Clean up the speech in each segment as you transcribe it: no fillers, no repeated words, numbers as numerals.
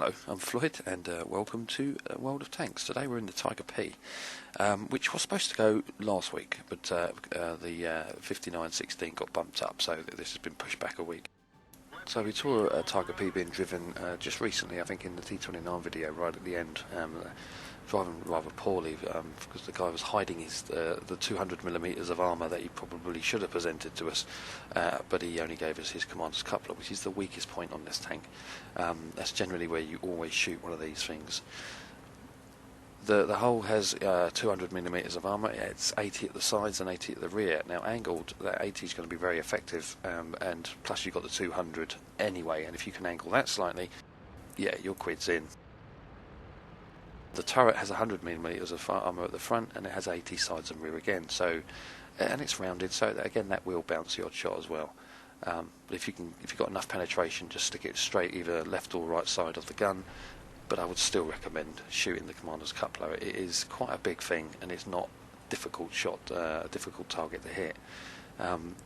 Hello, I'm Floyd, and welcome to World of Tanks. Today we're in the Tiger-P, which was supposed to go last week, but the 5916 got bumped up, so this has been pushed back a week. So we saw a Tiger-P being driven just recently, I think in the T29 video, right at the end, driving rather poorly because the guy was hiding his the 200mm of armour that he probably should have presented to us, but he only gave us his commander's coupler, which is the weakest point on this tank. That's generally where you always shoot one of these things. The hull has 200mm of armour. It's 80 at the sides and 80 at the rear. Now angled, that 80 is going to be very effective, and plus you've got the 200 anyway, and if you can angle that slightly, yeah, your quid's in. The turret has 100mm of armour at the front, and it has 80 sides and rear again. So, and it's rounded, so that, again, that will bounce the odd shot as well. But if you've got enough penetration, just stick it straight either left or right side of the gun. But I would still recommend shooting the commander's coupler. It is quite a big thing, and it's not difficult shot, a difficult target to hit.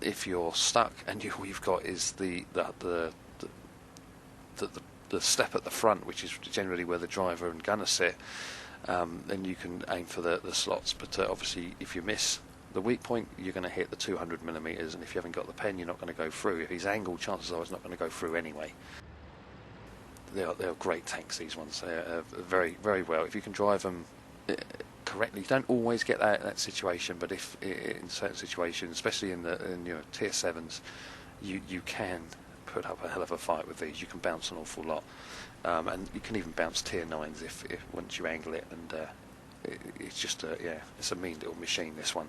If you're stuck and all you've got is the step at the front, which is generally where the driver and gunner sit, then you can aim for the slots. But obviously, if you miss the weak point, you're going to hit the 200mm, and if you haven't got the pen, you're not going to go through. If he's angled, chances are he's not going to go through anyway. They are great tanks, these ones. They're very, very well. If you can drive them correctly, you don't always get that situation, but if in certain situations, especially in your tier 7s, you can put up a hell of a fight with these. You can bounce an awful lot, and you can even bounce tier 9s if once you angle it, and it's just it's a mean little machine, this one.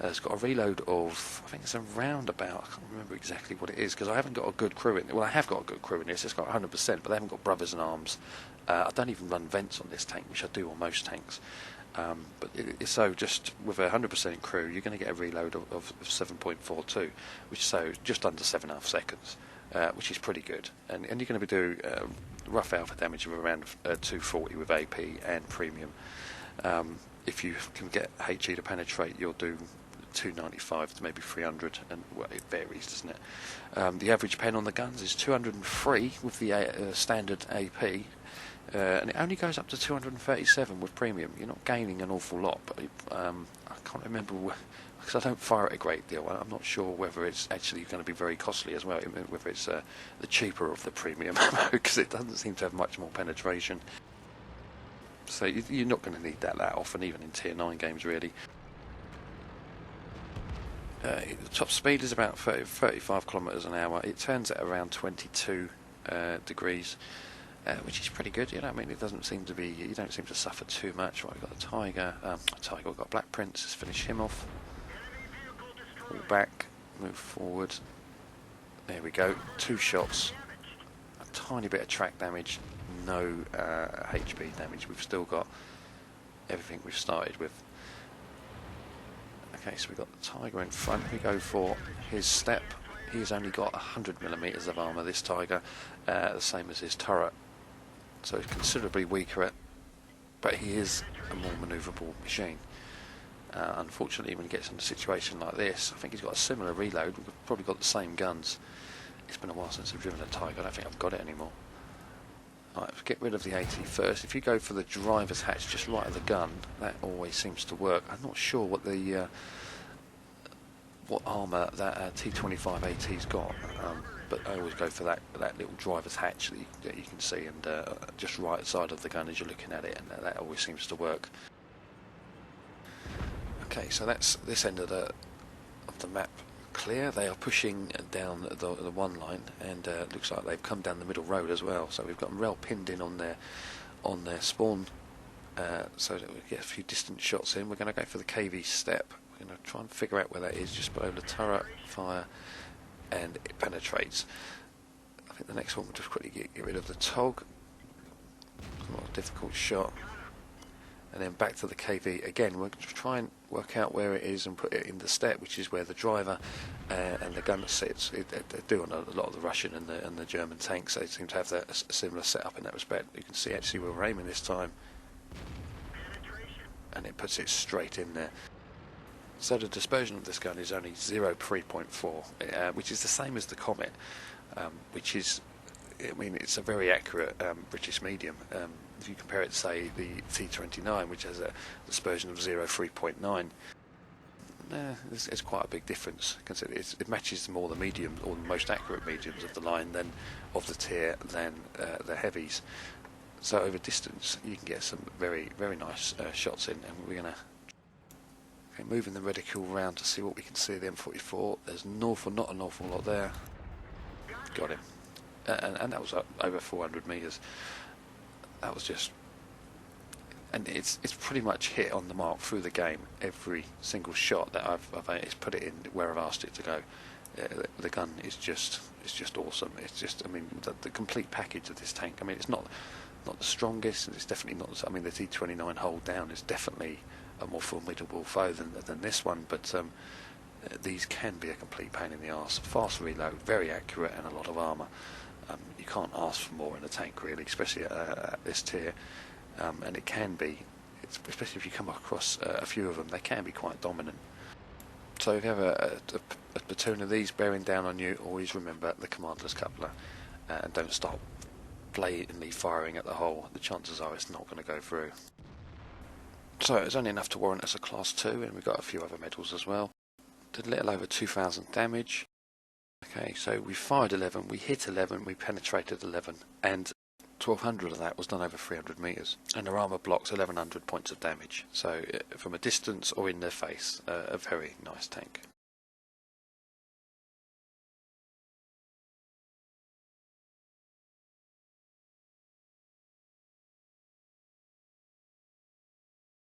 It's got a reload of, I think it's around about, I can't remember exactly what it is because I haven't got a good crew in it. Well, I have got a good crew in this. It's got 100%, but they haven't got brothers in arms. I don't even run vents on this tank, which I do on most tanks. So just with a 100% crew, you're going to get a reload of 7.42, which so just under 7.5 seconds. Which is pretty good, and you're going to be doing rough alpha damage of around 240 with AP and premium. If you can get HE to penetrate, you'll do 295 to maybe 300, and well, it varies, doesn't it? The average pen on the guns is 203 with the standard AP, and it only goes up to 237 with premium. You're not gaining an awful lot, but I can't remember because I don't fire it a great deal. I'm not sure whether it's actually going to be very costly as well, whether it's the cheaper of the premium ammo, because it doesn't seem to have much more penetration. So you're not going to need that often, even in tier 9 games, really. The top speed is about 35 kilometers an hour. It turns at around 22 degrees, which is pretty good. You know, I mean, it doesn't seem to be. You don't seem to suffer too much. Right, we've got the Tiger. We've got Black Prince. Let's finish him off. Pull back, move forward. There we go. 2 shots. A tiny bit of track damage. No HP damage. We've still got everything we've started with. Okay, so we've got the Tiger in front. We go for his step. He's only got 100mm of armour, this Tiger, the same as his turret. So he's considerably weaker, but he is a more manoeuvrable machine. Unfortunately, when he gets in a situation like this, I think he's got a similar reload. We've probably got the same guns. It's been a while since I've driven a Tiger. I don't think I've got it anymore. Right, get rid of the 80 first. If you go for the driver's hatch just right of the gun, that always seems to work. I'm not sure what the what armour that T25 AT's got, but I always go for that little driver's hatch that you can see, and just right side of the gun as you're looking at it, and that always seems to work. Okay, so that's this end of the map clear. They are pushing down the one line, and it looks like they've come down the middle road as well. So we've got them well pinned in on their spawn, so that we get a few distant shots in. We're going to go for the KV step. We're going to try and figure out where that is, just below the turret, fire, and it penetrates. I think the next one will just quickly get rid of the TOG. Not a difficult shot. And then back to the KV again. We're going to try and work out where it is and put it in the step, which is where the driver and the gunner sits. They do on a lot of the Russian and the German tanks. They seem to have a similar setup in that respect. You can see actually where we're aiming this time, and it puts it straight in there. So the dispersion of this gun is only 0.3.4, which is the same as the Comet, which is I mean, it's a very accurate British medium. If you compare it to, say, the T29, which has a dispersion of 0.3.9, it's quite a big difference. Consider it matches more the medium, or the most accurate mediums of the line than of the tier than the heavies. So over distance, you can get some very, very nice shots in, and we're going to moving the reticle around to see what we can see of the M44. There's not an awful lot there. Got him. And that was over 400 metres. That was just, and it's pretty much hit on the mark through the game. Every single shot that I've it's put it in where I've asked it to go. The gun is just awesome. It's just, I mean, the complete package of this tank. I mean, it's not the strongest. It's definitely not. I mean, the T29 hold down is definitely a more formidable foe than this one, but these can be a complete pain in the arse. Fast reload, very accurate, and a lot of armour. You can't ask for more in a tank, really, especially at this tier. And it can be, especially if you come across a few of them, they can be quite dominant. So if you have a platoon of these bearing down on you, always remember the commander's coupler, and don't stop blatantly firing at the hole. The chances are it's not going to go through. So it's only enough to warrant us a class 2, and we've got a few other medals as well. Did a little over 2,000 damage. Okay, so we fired 11, we hit 11, we penetrated 11, and 1,200 of that was done over 300 metres. And our armour blocks 1,100 points of damage. So from a distance or in their face, a very nice tank.